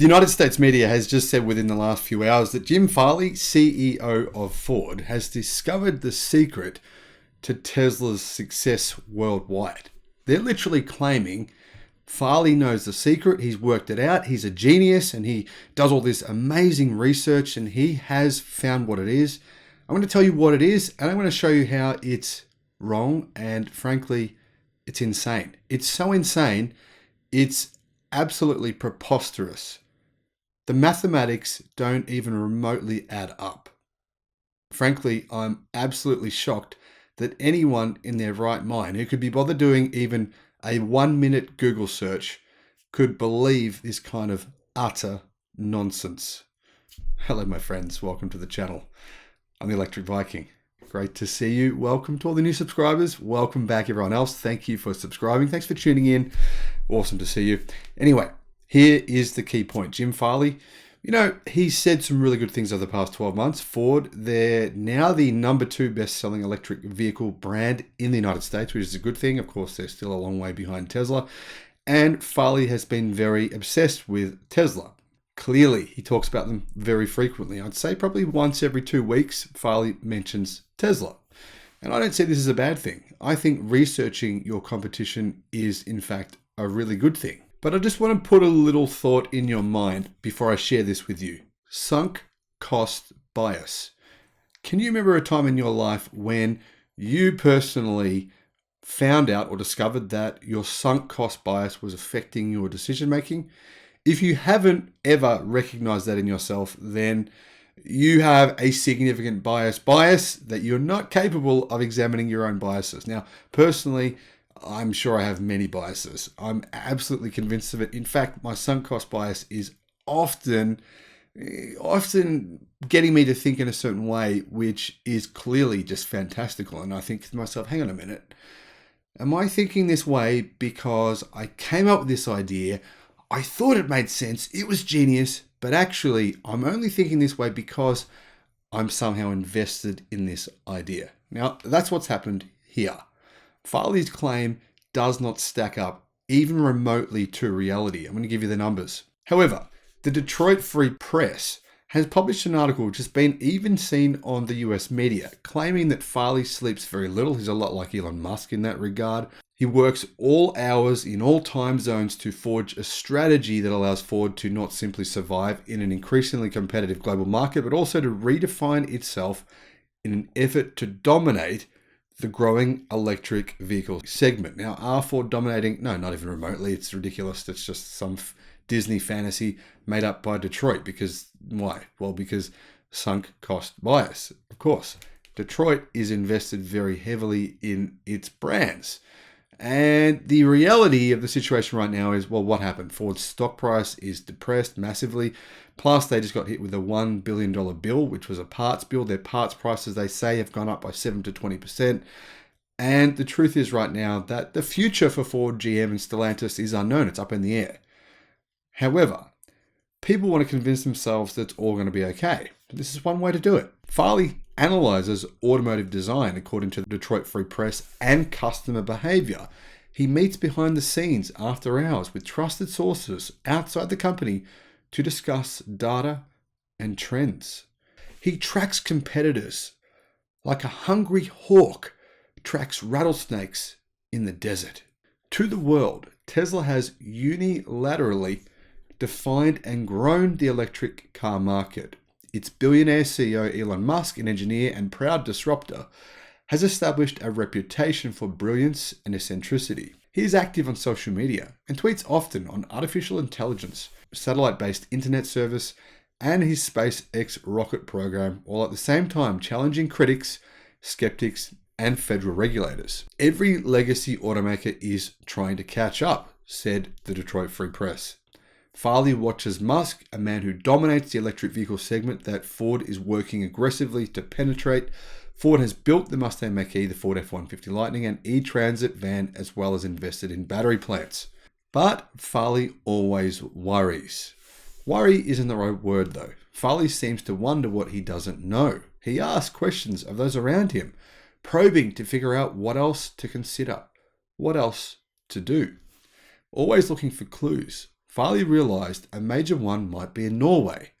The United States media has just said within the last few hours that Jim Farley, CEO of Ford, has discovered the secret to Tesla's success worldwide. They're literally claiming Farley knows the secret, he's worked it out, he's a genius, and he does all this amazing research, and he has found what it is. I'm going to tell you what it is, and I'm going to show you how it's wrong, and frankly, it's insane. It's so insane, it's absolutely preposterous. The mathematics don't even remotely add up. Frankly, I'm absolutely shocked that anyone in their right mind who could be bothered doing even a 1-minute Google search could believe this kind of utter nonsense. Hello, my friends. Welcome to the channel. I'm the Electric Viking. Great to see you. Welcome to all the new subscribers. Welcome back, everyone else. Thank you for subscribing. Thanks for tuning in. Awesome to see you. Anyway, here is the key point. Jim Farley, he's said some really good things over the past 12 months. Ford, they're now the #2 best-selling electric vehicle brand in the United States, which is a good thing. Of course, they're still a long way behind Tesla. And Farley has been very obsessed with Tesla. Clearly, he talks about them very frequently. I'd say probably once every 2 weeks, Farley mentions Tesla. And I don't see this as a bad thing. I think researching your competition is, in fact, a really good thing. But I just want to put a little thought in your mind before I share this with you. Sunk cost bias. Can you remember a time in your life when you personally found out or discovered that your sunk cost bias was affecting your decision making? If you haven't ever recognized that in yourself, then you have a significant bias that you're not capable of examining your own biases. Now, personally, I'm sure I have many biases. I'm absolutely convinced of it. In fact, my sunk cost bias is often getting me to think in a certain way, which is clearly just fantastical. And I think to myself, hang on a minute. Am I thinking this way because I came up with this idea? I thought it made sense. It was genius. But actually, I'm only thinking this way because I'm somehow invested in this idea. Now, that's what's happened here. Farley's claim does not stack up even remotely to reality. I'm going to give you the numbers. However, the Detroit Free Press has published an article which has been even seen on the US media, claiming that Farley sleeps very little. He's a lot like Elon Musk in that regard. He works all hours in all time zones to forge a strategy that allows Ford to not simply survive in an increasingly competitive global market, but also to redefine itself in an effort to dominate the growing electric vehicle segment. Now, are Ford dominating? No, not even remotely. It's ridiculous. It's just some Disney fantasy made up by Detroit. Because why? Well, because sunk cost bias. Of course, Detroit is invested very heavily in its brands. And the reality of the situation right now is, well, what happened? Ford's stock price is depressed massively. Plus, they just got hit with a $1 billion bill, which was a parts bill. Their parts prices, they say, have gone up by 7 to 20%. And the truth is right now that the future for Ford, GM, and Stellantis is unknown. It's up in the air. However, people want to convince themselves that it's all going to be okay. This is one way to do it. Farley analyzes automotive design according to the Detroit Free Press and customer behavior. He meets behind the scenes after hours with trusted sources outside the company to discuss data and trends. He tracks competitors like a hungry hawk tracks rattlesnakes in the desert. To the world, Tesla has unilaterally defined and grown the electric car market. Its billionaire CEO Elon Musk, an engineer and proud disruptor, has established a reputation for brilliance and eccentricity. He is active on social media and tweets often on artificial intelligence, satellite-based internet service, and his SpaceX rocket program, while at the same time challenging critics, skeptics, and federal regulators. Every legacy automaker is trying to catch up, said the Detroit Free Press. Farley watches Musk, a man who dominates the electric vehicle segment that Ford is working aggressively to penetrate. Ford has built the Mustang Mach-E, the Ford F-150 Lightning, and E-Transit van, as well as invested in battery plants. But Farley always worries. Worry isn't the right word, though. Farley seems to wonder what he doesn't know. He asks questions of those around him, probing to figure out what else to consider, what else to do. Always looking for clues. Farley realized a major one might be in Norway.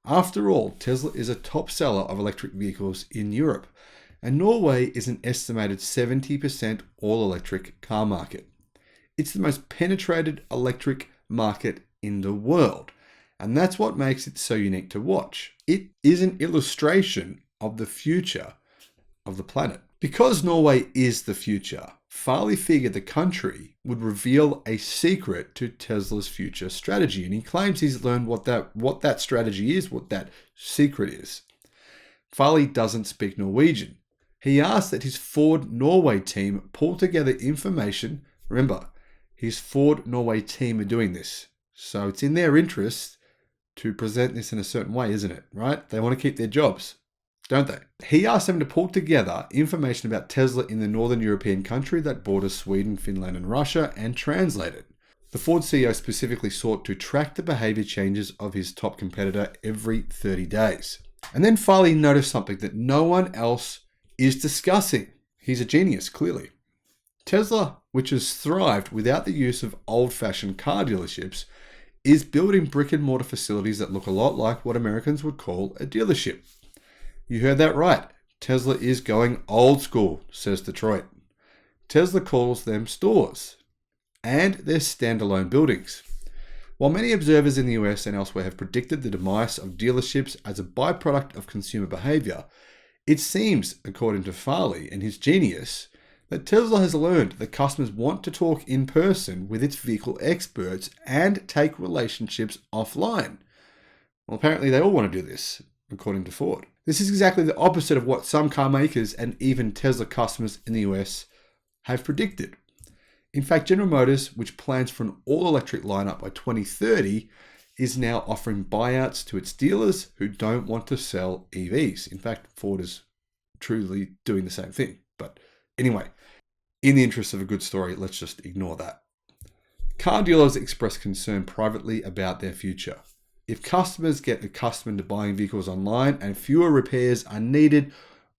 After all, Tesla is a top seller of electric vehicles in Europe, and Norway is an estimated 70% all-electric car market. It's the most penetrated electric market in the world, and that's what makes it so unique to watch. It is an illustration of the future of the planet. Because Norway is the future, Farley figured the country would reveal a secret to Tesla's future strategy, and he claims he's learned what that strategy is, what that secret is. Farley doesn't speak Norwegian. He asked that his Ford Norway team pull together information. Remember, his Ford Norway team are doing this, so it's in their interest to present this in a certain way, isn't it? Right? They want to keep their jobs, don't they? He asked them to pull together information about Tesla in the northern European country that borders Sweden, Finland, and Russia and translate it. The Ford CEO specifically sought to track the behavior changes of his top competitor every 30 days. And then Farley noticed something that no one else is discussing. He's a genius, clearly. Tesla, which has thrived without the use of old-fashioned car dealerships, is building brick-and-mortar facilities that look a lot like what Americans would call a dealership. You heard that right. Tesla is going old school, says Detroit. Tesla calls them stores, and they're standalone buildings. While many observers in the US and elsewhere have predicted the demise of dealerships as a byproduct of consumer behavior, it seems, according to Farley and his genius, that Tesla has learned that customers want to talk in person with its vehicle experts and take relationships offline. Well, apparently they all want to do this, according to Ford. This is exactly the opposite of what some car makers and even Tesla customers in the US have predicted. In fact, General Motors, which plans for an all-electric lineup by 2030, is now offering buyouts to its dealers who don't want to sell EVs. In fact, Ford is truly doing the same thing. But anyway, in the interest of a good story, let's just ignore that. Car dealers express concern privately about their future. If customers get accustomed to buying vehicles online and fewer repairs are needed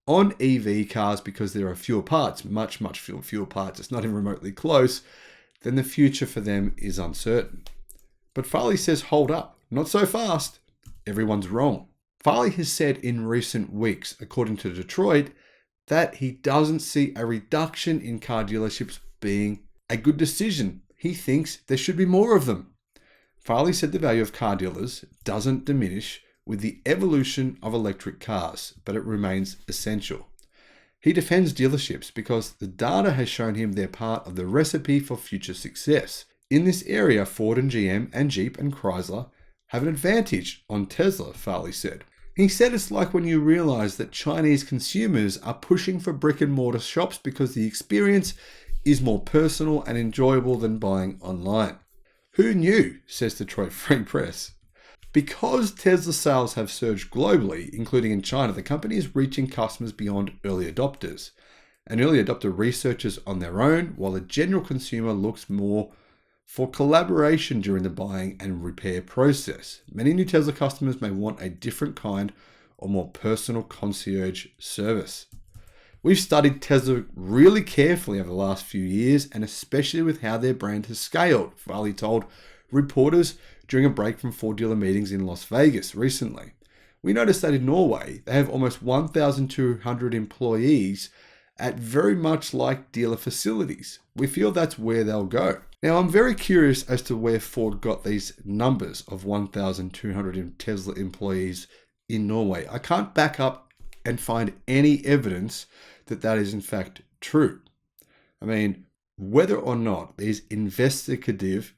on EV cars because there are fewer parts, much fewer parts, it's not even remotely close, then the future for them is uncertain. But Farley says, hold up, not so fast. Everyone's wrong. Farley has said in recent weeks, according to Detroit, that he doesn't see a reduction in car dealerships being a good decision. He thinks there should be more of them. Farley said the value of car dealers doesn't diminish with the evolution of electric cars, but it remains essential. He defends dealerships because the data has shown him they're part of the recipe for future success. In this area, Ford and GM and Jeep and Chrysler have an advantage on Tesla, Farley said. He said it's like when you realize that Chinese consumers are pushing for brick and mortar shops because the experience is more personal and enjoyable than buying online. Who knew, says Detroit Free Press. Because Tesla sales have surged globally, including in China, the company is reaching customers beyond early adopters. And early adopter researchers on their own, while the general consumer looks more for collaboration during the buying and repair process. Many new Tesla customers may want a different kind or more personal concierge service. We've studied Tesla really carefully over the last few years, and especially with how their brand has scaled, Farley told reporters during a break from Ford dealer meetings in Las Vegas recently. We noticed that in Norway, they have almost 1,200 employees at very much like dealer facilities. We feel that's where they'll go. Now, I'm very curious as to where Ford got these numbers of 1,200 Tesla employees in Norway. I can't back up and find any evidence that that is in fact true. I mean, whether or not these investigative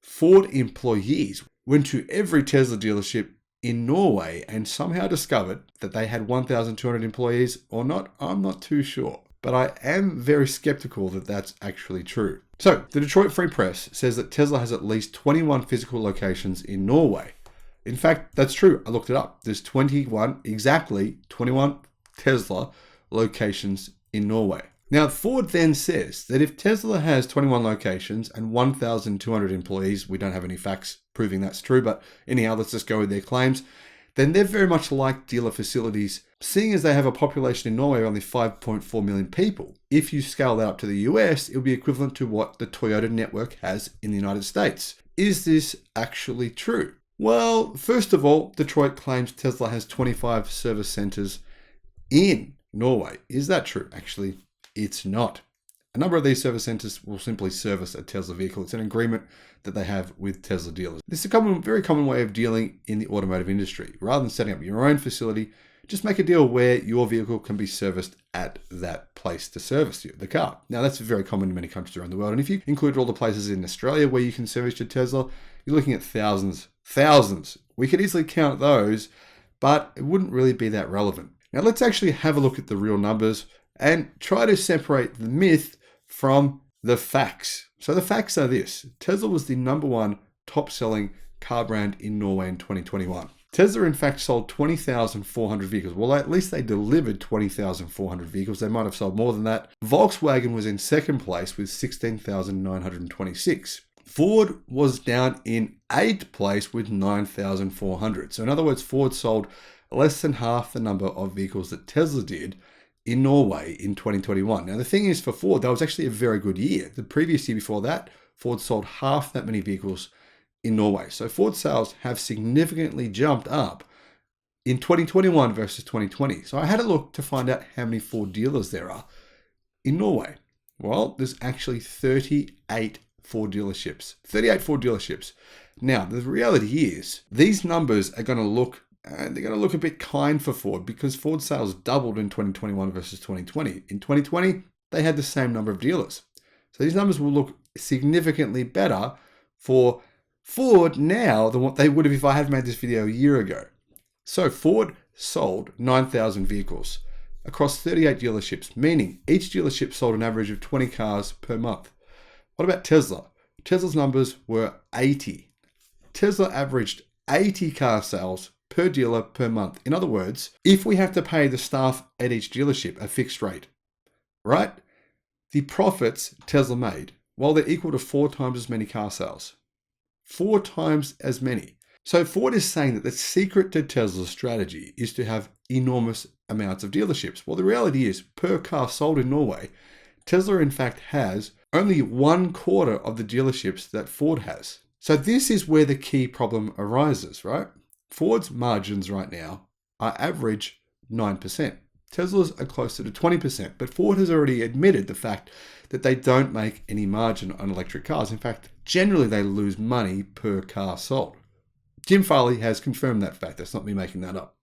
Ford employees went to every Tesla dealership in Norway and somehow discovered that they had 1,200 employees or not, I'm not too sure. But I am very skeptical that that's actually true. So, the Detroit Free Press says that Tesla has at least 21 physical locations in Norway. In fact, that's true. I looked it up. There's 21 Tesla locations in Norway. Now, Ford then says that if Tesla has 21 locations and 1,200 employees, we don't have any facts proving that's true, but anyhow, let's just go with their claims, then they're very much like dealer facilities, seeing as they have a population in Norway of only 5.4 million people. If you scale that up to the US, it would be equivalent to what the Toyota network has in the United States. is this actually true? Well, first of all, Detroit claims Tesla has 25 service centers in Norway. Is that true? Actually, it's not. A number of these service centers will simply service a Tesla vehicle. It's an agreement that they have with Tesla dealers. This is a very common way of dealing in the automotive industry. Rather than setting up your own facility, just make a deal where your vehicle can be serviced at that place to service the car. Now, that's very common in many countries around the world. And if you include all the places in Australia where you can service your Tesla, you're looking at thousands. We could easily count those, but it wouldn't really be that relevant. Now, let's actually have a look at the real numbers and try to separate the myth from the facts. So the facts are this. Tesla was the #1 top-selling car brand in Norway in 2021. Tesla, in fact, sold 20,400 vehicles. Well, at least they delivered 20,400 vehicles. They might have sold more than that. Volkswagen was in second place with 16,926. Ford was down in 8th place with 9,400. So in other words, Ford sold less than half the number of vehicles that Tesla did in Norway in 2021. Now, the thing is, for Ford, that was actually a very good year. The previous year before that, Ford sold half that many vehicles in Norway. So Ford sales have significantly jumped up in 2021 versus 2020. So I had a look to find out how many Ford dealers there are in Norway. Well, there's actually 38 Ford dealerships. 38 Ford dealerships. Now, the reality is these numbers are going to look a bit kind for Ford because Ford sales doubled in 2021 versus 2020. In 2020, they had the same number of dealers. So these numbers will look significantly better for Ford now than what they would have if I had made this video a year ago. So Ford sold 9,000 vehicles across 38 dealerships, meaning each dealership sold an average of 20 cars per month. What about Tesla? Tesla's numbers were 80. Tesla averaged 80 car sales per dealer per month. In other words, if we have to pay the staff at each dealership a fixed rate, right? The profits Tesla made, well, they're equal to 4 times as many car sales. 4 times as many. So Ford is saying that the secret to Tesla's strategy is to have enormous amounts of dealerships. Well, the reality is, per car sold in Norway, Tesla in fact has only 1/4 of the dealerships that Ford has. So this is where the key problem arises, right? Ford's margins right now are average 9%. Tesla's are closer to 20%, but Ford has already admitted the fact that they don't make any margin on electric cars. In fact, generally they lose money per car sold. Jim Farley has confirmed that fact. That's not me making that up.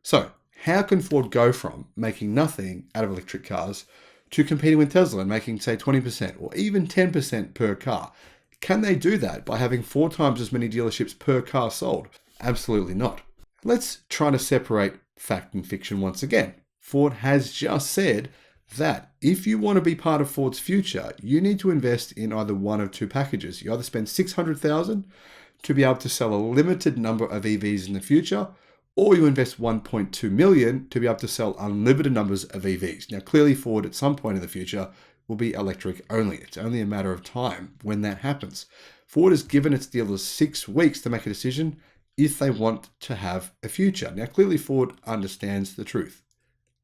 So how can Ford go from making nothing out of electric cars to competing with Tesla and making, say, 20% or even 10% per car? Can they do that by having 4 times as many dealerships per car sold? Absolutely not. Let's try to separate fact and fiction once again. Ford has just said that if you want to be part of Ford's future, you need to invest in either one of 2 packages. You either spend $600,000 to be able to sell a limited number of EVs in the future, or you invest $1.2 million to be able to sell unlimited numbers of EVs. Now, clearly Ford at some point in the future will be electric only. It's only a matter of time when that happens. Ford has given its dealers 6 weeks to make a decision if they want to have a future. Now, clearly Ford understands the truth.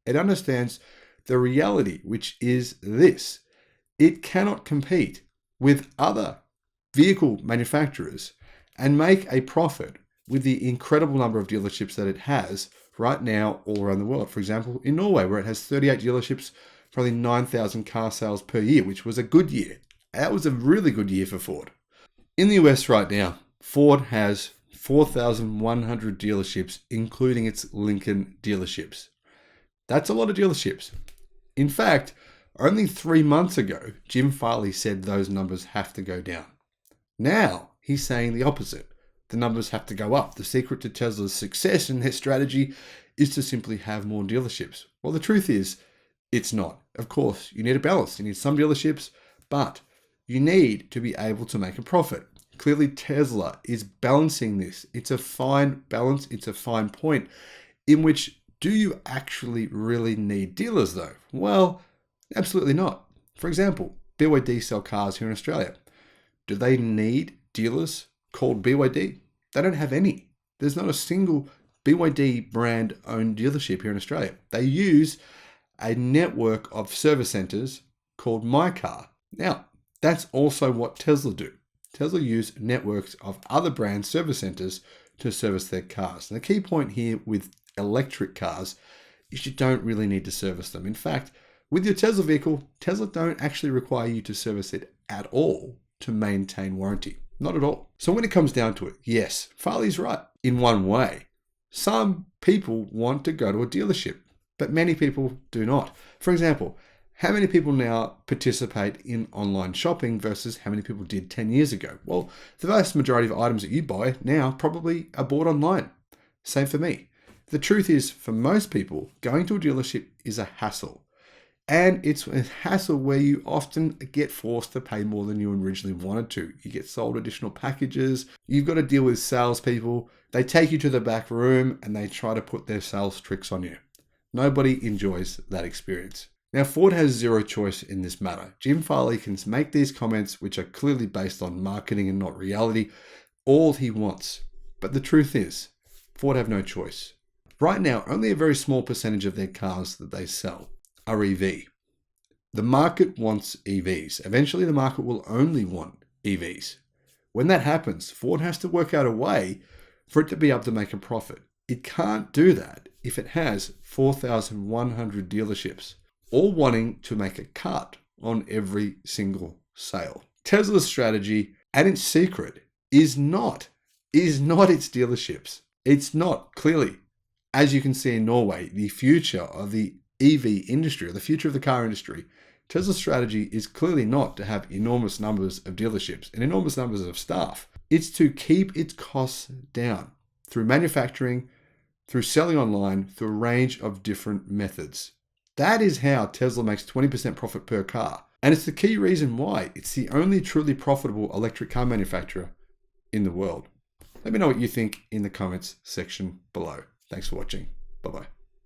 It understands the reality, which is this. It cannot compete with other vehicle manufacturers and make a profit with the incredible number of dealerships that it has right now all around the world. For example, in Norway, where it has 38 dealerships for only 9,000 car sales per year, which was a good year. That was a really good year for Ford. In the US right now, Ford has 4,100 dealerships, including its Lincoln dealerships. That's a lot of dealerships. In fact, only 3 months ago, Jim Farley said those numbers have to go down. Now, he's saying the opposite. The numbers have to go up. The secret to Tesla's success and their strategy is to simply have more dealerships. Well, the truth is, it's not. Of course, you need a balance. You need some dealerships, but you need to be able to make a profit. Clearly, Tesla is balancing this. It's a fine balance. It's a fine point in which, do you actually really need dealers though? Well, absolutely not. For example, BYD sell cars here in Australia. Do they need dealers called BYD? They don't have any. There's not a single BYD brand owned dealership here in Australia. They use a network of service centers called My Car. Now, that's also what Tesla do. Tesla use networks of other brand service centers to service their cars. And the key point here with electric cars is you don't really need to service them. In fact, with your Tesla vehicle, Tesla don't actually require you to service it at all to maintain warranty. Not at all. So when it comes down to it, yes, Farley's right in one way. Some people want to go to a dealership, but many people do not. For example, how many people now participate in online shopping versus how many people did 10 years ago? Well, the vast majority of items that you buy now probably are bought online. Same for me. The truth is, for most people, going to a dealership is a hassle. And it's a hassle where you often get forced to pay more than you originally wanted to. You get sold additional packages. You've got to deal with salespeople. They take you to the back room and they try to put their sales tricks on you. Nobody enjoys that experience. Now, Ford has zero choice in this matter. Jim Farley can make these comments, which are clearly based on marketing and not reality, all he wants. But the truth is, Ford have no choice. Right now, only a very small percentage of their cars that they sell are EV. The market wants EVs. Eventually, the market will only want EVs. When that happens, Ford has to work out a way for it to be able to make a profit. It can't do that if it has 4,100 dealerships, all wanting to make a cut on every single sale. Tesla's strategy, and its secret, is not its dealerships. It's not, clearly. As you can see in Norway, the future of the EV industry, or the future of the car industry, Tesla's strategy is clearly not to have enormous numbers of dealerships and enormous numbers of staff. It's to keep its costs down through manufacturing, through selling online, through a range of different methods. That is how Tesla makes 20% profit per car. And it's the key reason why it's the only truly profitable electric car manufacturer in the world. Let me know what you think in the comments section below. Thanks for watching. Bye-bye.